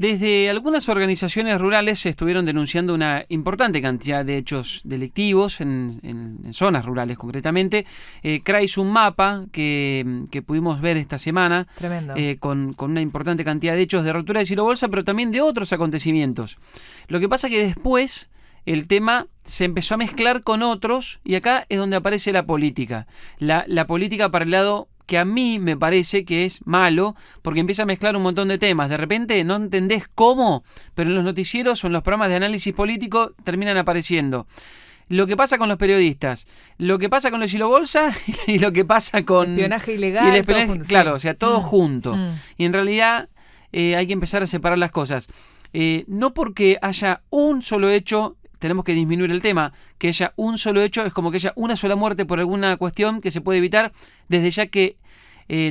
Desde algunas organizaciones rurales se estuvieron denunciando una importante cantidad de hechos delictivos en zonas rurales concretamente. CRA hizo un mapa que pudimos ver esta semana con una importante cantidad de hechos de rotura de silo bolsa, pero también de otros acontecimientos. Lo que pasa que después el tema se empezó a mezclar con otros y acá es donde aparece la política. La política para el lado que a mí me parece que es malo, porque empieza a mezclar un montón de temas. De repente no entendés cómo, pero en los noticieros o en los programas de análisis político terminan apareciendo. Lo que pasa con los periodistas, lo que pasa con los silo bolsa y lo que pasa con espionaje ilegal. Y el espionaje, todo junto, claro, sí. O sea, todo junto. Y en realidad hay que empezar a separar las cosas. No porque haya un solo hecho tenemos que disminuir el tema, que haya un solo hecho es como que haya una sola muerte por alguna cuestión que se puede evitar, desde ya que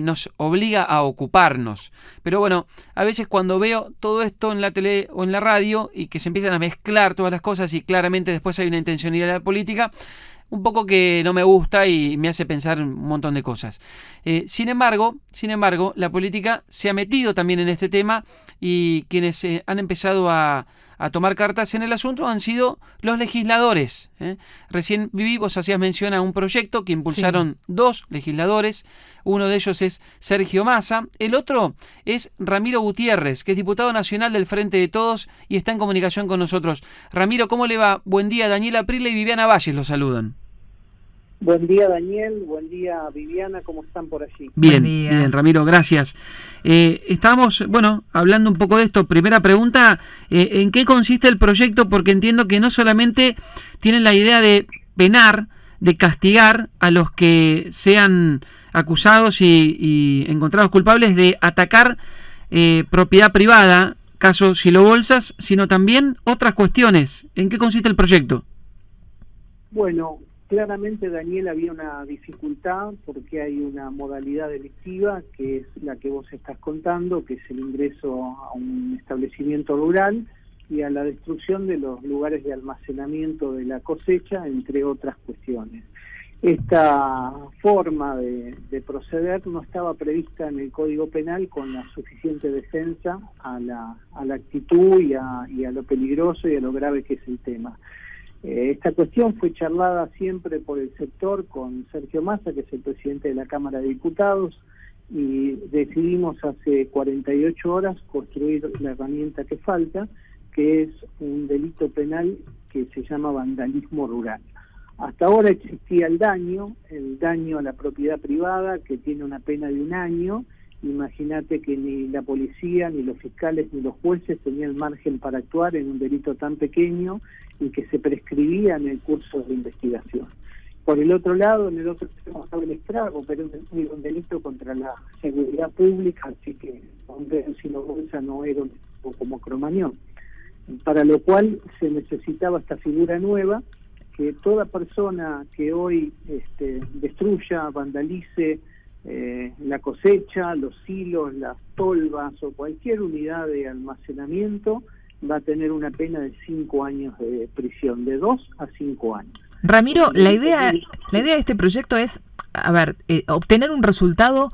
nos obliga a ocuparnos. Pero bueno, a veces cuando veo todo esto en la tele o en la radio y que se empiezan a mezclar todas las cosas y claramente después hay una intencionalidad política, un poco que no me gusta y me hace pensar un montón de cosas. Sin embargo, la política se ha metido también en este tema y quienes han empezado a tomar cartas en el asunto han sido los legisladores. Recién vos hacías mención a un proyecto que impulsaron dos legisladores. Uno de ellos es Sergio Massa, el otro es Ramiro Gutiérrez, que es diputado nacional del Frente de Todos y está en comunicación con nosotros. Ramiro, ¿cómo le va? Buen día, Daniela Prile y Viviana Valles los saludan. Buen día, Daniel. Buen día, Viviana. ¿Cómo están por allí? Bien, Ramiro, gracias. Estábamos, hablando un poco de esto. Primera pregunta, ¿en qué consiste el proyecto? Porque entiendo que no solamente tienen la idea de penar, de castigar a los que sean acusados y encontrados culpables de atacar propiedad privada, caso silo bolsas, sino también otras cuestiones. ¿En qué consiste el proyecto? Bueno, claramente, Daniel, había una dificultad porque hay una modalidad delictiva que es la que vos estás contando, que es el ingreso a un establecimiento rural y a la destrucción de los lugares de almacenamiento de la cosecha, entre otras cuestiones. Esta forma de proceder no estaba prevista en el Código Penal con la suficiente defensa a la actitud y a lo peligroso y a lo grave que es el tema. Esta cuestión fue charlada siempre por el sector con Sergio Massa, que es el presidente de la Cámara de Diputados, y decidimos hace 48 horas construir la herramienta que falta, que es un delito penal que se llama vandalismo rural. Hasta ahora existía el daño a la propiedad privada, que tiene una pena de 1 año. Imagínate que ni la policía, ni los fiscales, ni los jueces tenían margen para actuar en un delito tan pequeño y que se prescribía en el curso de investigación. Por el otro lado, en el otro extremo estaba el estrago, pero es un delito contra la seguridad pública, así que el silo bolsa no era un tipo como Cromañón. Para lo cual se necesitaba esta figura nueva, que toda persona que hoy destruya, vandalice la cosecha, los silos, las tolvas o cualquier unidad de almacenamiento va a tener una pena de 5 años de prisión, de 2 a 5 años. Ramiro, la idea de este proyecto es, obtener un resultado.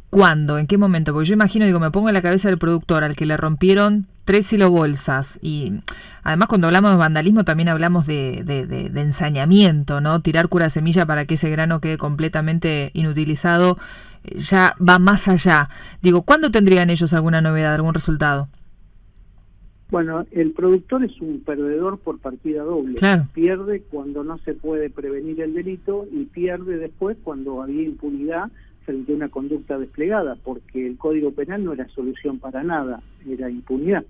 ¿Cuándo? ¿En qué momento? Porque yo imagino, me pongo en la cabeza del productor al que le rompieron 3 silobolsas y además cuando hablamos de vandalismo también hablamos de ensañamiento, ¿no? Tirar cura semilla para que ese grano quede completamente inutilizado ya va más allá. ¿Cuándo tendrían ellos alguna novedad, algún resultado? Bueno, el productor es un perdedor por partida doble. Claro. Pierde cuando no se puede prevenir el delito y pierde después cuando había impunidad frente a una conducta desplegada, porque el Código Penal no era solución para nada, era impunidad.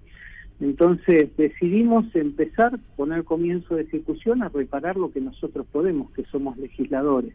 Entonces decidimos empezar, poner comienzo de ejecución a reparar lo que nosotros podemos, que somos legisladores.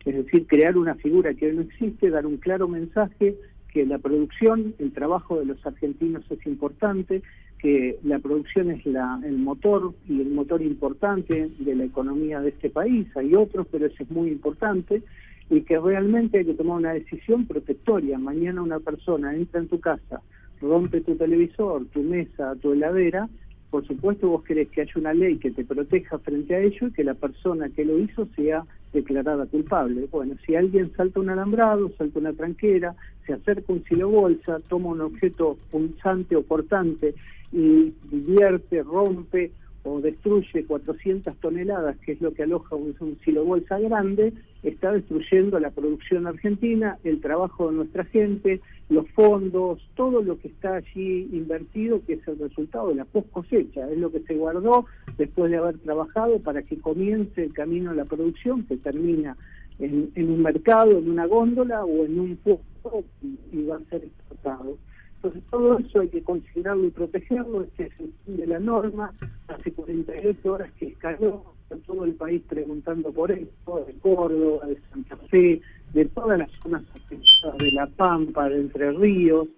Es decir, crear una figura que hoy no existe, dar un claro mensaje que la producción, el trabajo de los argentinos es importante, que la producción es el motor y el motor importante de la economía de este país. Hay otros, pero ese es muy importante, y que realmente hay que tomar una decisión protectoria. Mañana una persona entra en tu casa, rompe tu televisor, tu mesa, tu heladera, por supuesto vos querés que haya una ley que te proteja frente a ello y que la persona que lo hizo sea declarada culpable. Bueno, si alguien salta un alambrado, salta una tranquera, se acerca un silobolsa, toma un objeto punzante o cortante y divierte, rompe o destruye 400 toneladas, que es lo que aloja un silobolsa grande, está destruyendo la producción argentina, el trabajo de nuestra gente, los fondos, todo lo que está allí invertido, que es el resultado de la post cosecha, es lo que se guardó después de haber trabajado para que comience el camino a la producción, que termina en un mercado, en una góndola o en un puerto y va a ser exportado. Entonces todo eso hay que considerarlo y protegerlo. Este es el fin de la norma. Hace 48 horas que escaló a todo el país preguntando por esto, de Córdoba, de Santa Fe, de todas las zonas afectadas, de La Pampa, de Entre Ríos,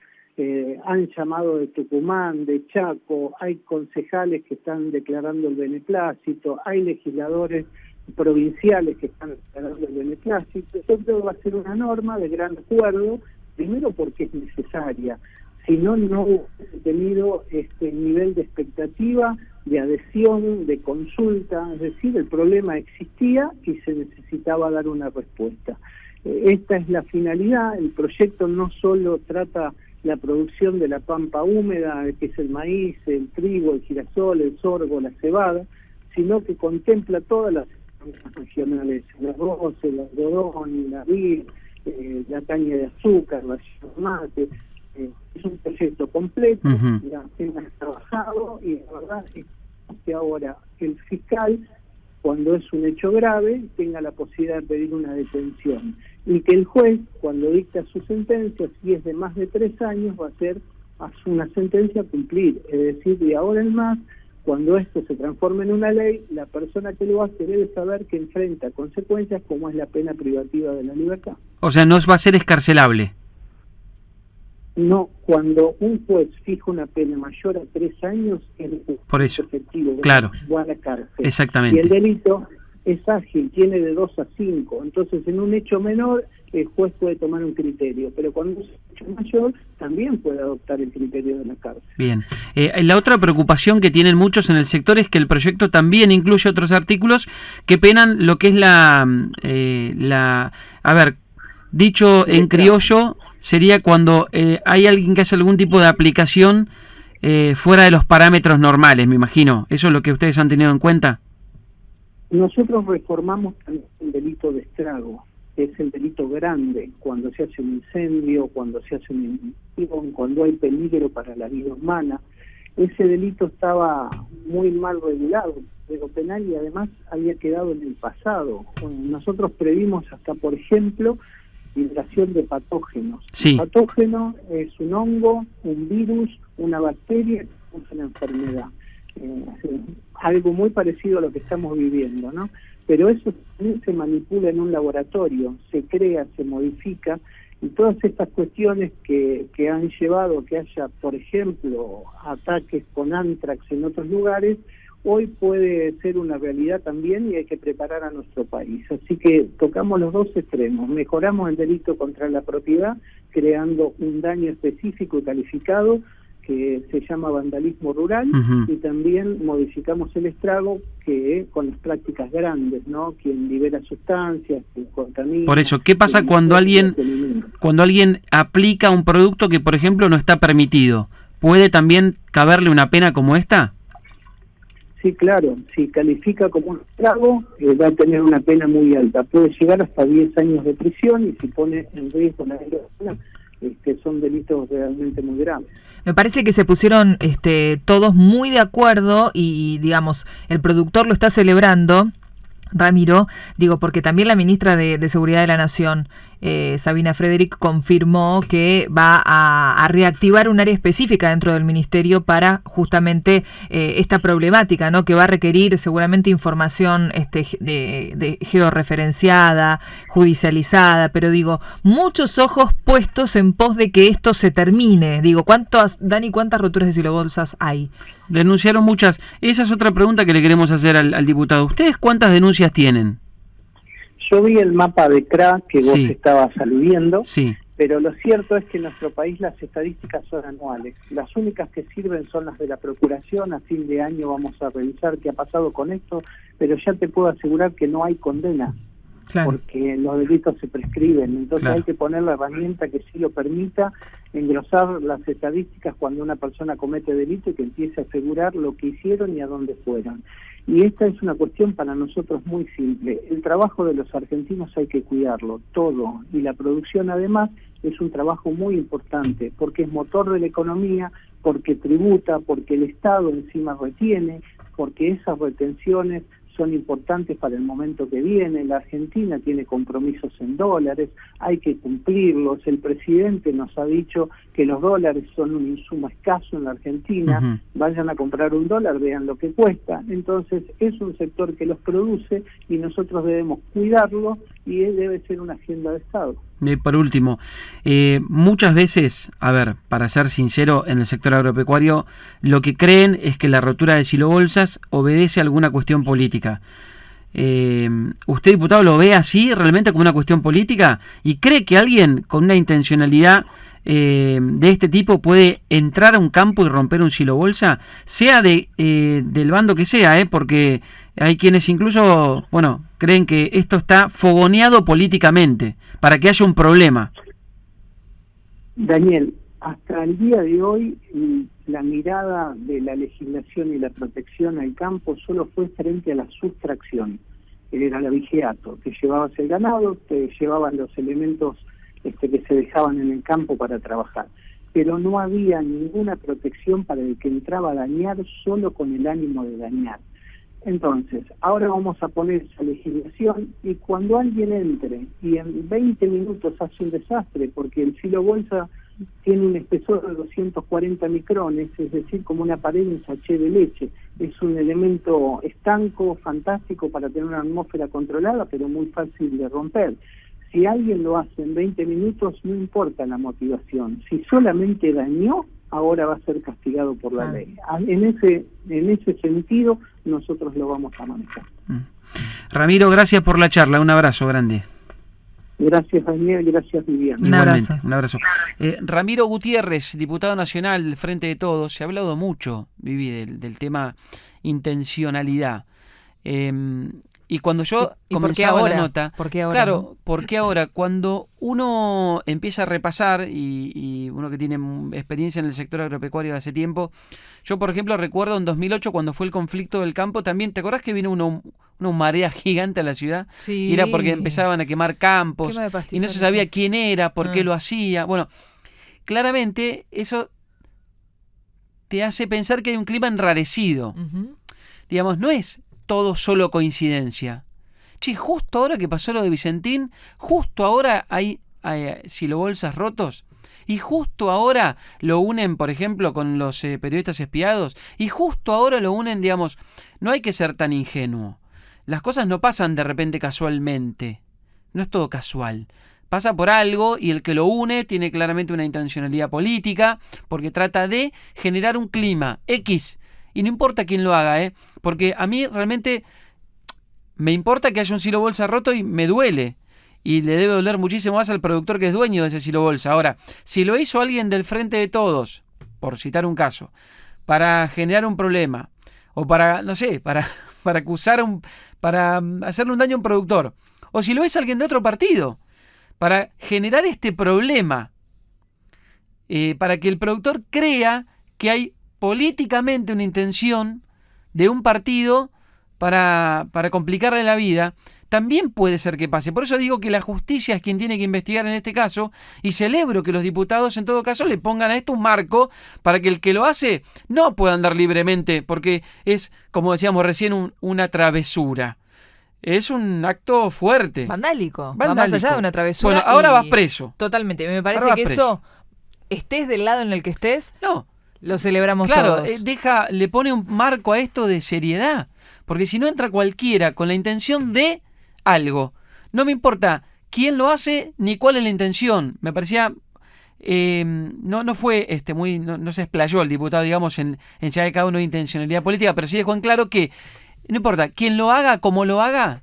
han llamado de Tucumán, de Chaco, hay concejales que están declarando el beneplácito, hay legisladores provinciales que están declarando el beneplácito. Yo creo que va a ser una norma de gran acuerdo, primero porque es necesaria. Si no, no hubiese tenido este nivel de expectativa, de adhesión, de consulta, es decir, el problema existía y se necesitaba dar una respuesta. Esta es la finalidad. El proyecto no solo trata la producción de la pampa húmeda, que es el maíz, el trigo, el girasol, el sorgo, la cebada, sino que contempla todas las regionales, el arroz, el algodón, la vid, la caña de azúcar, la mate. Es un proyecto completo, ya apenas trabajado, y la verdad es que ahora el fiscal, cuando es un hecho grave, tenga la posibilidad de pedir una detención, y que el juez, cuando dicta su sentencia, si es de más de 3 años, va a ser una sentencia a cumplir, es decir, de ahora en más, cuando esto se transforme en una ley, la persona que lo hace debe saber que enfrenta consecuencias como es la pena privativa de la libertad. O sea, no va a ser escarcelable. No, cuando un juez fija una pena mayor a 3 años, es por eso, efectivo, claro, va a la cárcel. Exactamente. Y el delito es ágil, tiene de 2 a 5, entonces en un hecho menor el juez puede tomar un criterio, pero cuando es un hecho mayor también puede adoptar el criterio de la cárcel. Bien. La otra preocupación que tienen muchos en el sector es que el proyecto también incluye otros artículos que penan lo que es a ver, dicho en criollo, sería cuando hay alguien que hace algún tipo de aplicación fuera de los parámetros normales, me imagino. ¿Eso es lo que ustedes han tenido en cuenta? Nosotros reformamos también el delito de estrago, que es el delito grande, cuando se hace un incendio, cuando se hace un invasión, cuando hay peligro para la vida humana. Ese delito estaba muy mal regulado, pero penal, y además había quedado en el pasado. Bueno, nosotros previmos hasta, por ejemplo, liberación de patógenos. Sí. El patógeno es un hongo, un virus, una bacteria que causa una enfermedad. Algo muy parecido a lo que estamos viviendo, ¿no? Pero eso también se manipula en un laboratorio, se crea, se modifica, y todas estas cuestiones que han llevado a que haya, por ejemplo, ataques con anthrax en otros lugares, hoy puede ser una realidad también, y hay que preparar a nuestro país. Así que tocamos los dos extremos, mejoramos el delito contra la propiedad, creando un daño específico y calificado que se llama vandalismo rural, y también modificamos el estrago que con las prácticas grandes, ¿no? Quien libera sustancias, quien contamina. Por eso, ¿qué pasa cuando alguien aplica un producto que, por ejemplo, no está permitido? ¿Puede también caberle una pena como esta? Sí, claro, si califica como un estrago, va a tener una pena muy alta, puede llegar hasta 10 años de prisión, y si pone en riesgo la vida humana, son delitos realmente muy graves. Me parece que se pusieron todos muy de acuerdo y, digamos, el productor lo está celebrando, Ramiro, digo, porque también la ministra de Seguridad de la Nación, Sabina Frederick, confirmó que va a reactivar un área específica dentro del ministerio para justamente esta problemática, ¿no? Que va a requerir seguramente información de georreferenciada, judicializada, pero digo, muchos ojos puestos en pos de que esto se termine. Digo, ¿cuántas roturas de silobolsas hay? Denunciaron muchas. Esa es otra pregunta que le queremos hacer al diputado. ¿Ustedes cuántas denuncias tienen? Yo vi el mapa de CRA que vos estabas aludiendo, pero lo cierto es que en nuestro país las estadísticas son anuales. Las únicas que sirven son las de la Procuración. A fin de año vamos a revisar qué ha pasado con esto, pero ya te puedo asegurar que no hay condena. Claro. porque los delitos se prescriben. Entonces Claro. hay que poner la herramienta que sí lo permita, engrosar las estadísticas cuando una persona comete delito y que empiece a asegurar lo que hicieron y a dónde fueron. Y esta es una cuestión para nosotros muy simple. El trabajo de los argentinos hay que cuidarlo, todo. Y la producción además es un trabajo muy importante, porque es motor de la economía, porque tributa, porque el Estado encima retiene, porque esas retenciones son importantes para el momento que viene. La Argentina tiene compromisos en dólares, hay que cumplirlos. El presidente nos ha dicho que los dólares son un insumo escaso en la Argentina. Ujú. Vayan a comprar un dólar, vean lo que cuesta. Entonces es un sector que los produce y nosotros debemos cuidarlo y debe ser una agenda de Estado. Por último, muchas veces, a ver, para ser sincero, en el sector agropecuario, lo que creen es que la rotura de silobolsas obedece a alguna cuestión política. ¿Usted, diputado, lo ve así, realmente como una cuestión política? ¿Y cree que alguien con una intencionalidad de este tipo puede entrar a un campo y romper un silobolsa? Sea del bando que sea, porque hay quienes incluso, bueno, creen que esto está fogoneado políticamente para que haya un problema. Daniel, hasta el día de hoy la mirada de la legislación y la protección al campo solo fue frente a la sustracción. Era el abigeato, que llevabas el ganado, te llevaban los elementos que se dejaban en el campo para trabajar. Pero no había ninguna protección para el que entraba a dañar solo con el ánimo de dañar. Entonces, ahora vamos a poner esa legislación y cuando alguien entre y en 20 minutos hace un desastre, porque el silobolsa tiene un espesor de 240 micrones, es decir, como una pared de un sachet de leche. Es un elemento estanco, fantástico para tener una atmósfera controlada, pero muy fácil de romper. Si alguien lo hace en 20 minutos, no importa la motivación. Si solamente dañó, ahora va a ser castigado por la ley. En ese sentido, nosotros lo vamos a manejar. Ramiro, gracias por la charla. Un abrazo grande. Gracias, Daniel. Gracias, Viviana. Igualmente, un abrazo. Ramiro Gutiérrez, diputado nacional del Frente de Todos. Se ha hablado mucho, Vivi, del tema intencionalidad. Y cuando yo comenzaba la nota, ¿Por qué ahora? Claro, porque ahora cuando uno empieza a repasar y uno que tiene experiencia en el sector agropecuario de hace tiempo, yo por ejemplo recuerdo en 2008 cuando fue el conflicto del campo también, ¿te acordás que vino una marea gigante a la ciudad? Sí. Y era porque empezaban a quemar campos Quema de pastizales, y no se sabía sí. quién era, por qué lo hacía. Bueno, claramente eso te hace pensar que hay un clima enrarecido. Uh-huh. Digamos, no es todo solo coincidencia. Che, justo ahora que pasó lo de Vicentín, justo ahora hay silobolsas rotos, y justo ahora lo unen, por ejemplo, con los periodistas espiados, y justo ahora lo unen, digamos, no hay que ser tan ingenuo. Las cosas no pasan de repente casualmente, no es todo casual. Pasa por algo y el que lo une tiene claramente una intencionalidad política, porque trata de generar un clima X. Y no importa quién lo haga, porque a mí realmente me importa que haya un silobolsa roto y me duele. Y le debe doler muchísimo más al productor que es dueño de ese silobolsa. Ahora, si lo hizo alguien del Frente de Todos, por citar un caso, para generar un problema, o para, no sé, para acusar para hacerle un daño a un productor, o si lo es alguien de otro partido, para generar este problema, para que el productor crea que hay políticamente una intención de un partido para complicarle la vida, también puede ser que pase. Por eso digo que la justicia es quien tiene que investigar en este caso, y celebro que los diputados en todo caso le pongan a esto un marco para que el que lo hace no pueda andar libremente, porque es, como decíamos recién, una travesura. Es un acto fuerte. Vandálico. Va más allá de una travesura. Bueno, ahora vas preso. Totalmente. Me parece que eso, estés del lado en el que estés, no, lo celebramos claro, todos. le pone un marco a esto de seriedad. Porque si no entra cualquiera con la intención de algo, no me importa quién lo hace ni cuál es la intención. Me parecía, no fue no se explayó el diputado, digamos, en si hay cada uno de intencionalidad política, pero sí dejó en claro que no importa quién lo haga, como lo haga,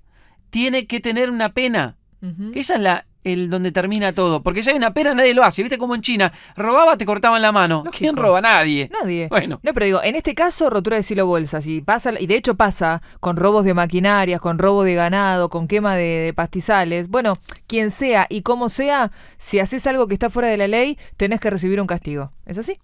tiene que tener una pena. Uh-huh. Esa es el donde termina todo. Porque si hay una pena, nadie lo hace. ¿Viste cómo en China robaba, te cortaban la mano? Lógico. ¿Quién roba? Nadie. Nadie. Bueno. No, pero digo, en este caso, rotura de silobolsas. Y de hecho pasa con robos de maquinarias, con robo de ganado, con quema de pastizales. Bueno, quien sea y como sea, si haces algo que está fuera de la ley, tenés que recibir un castigo. ¿Es así?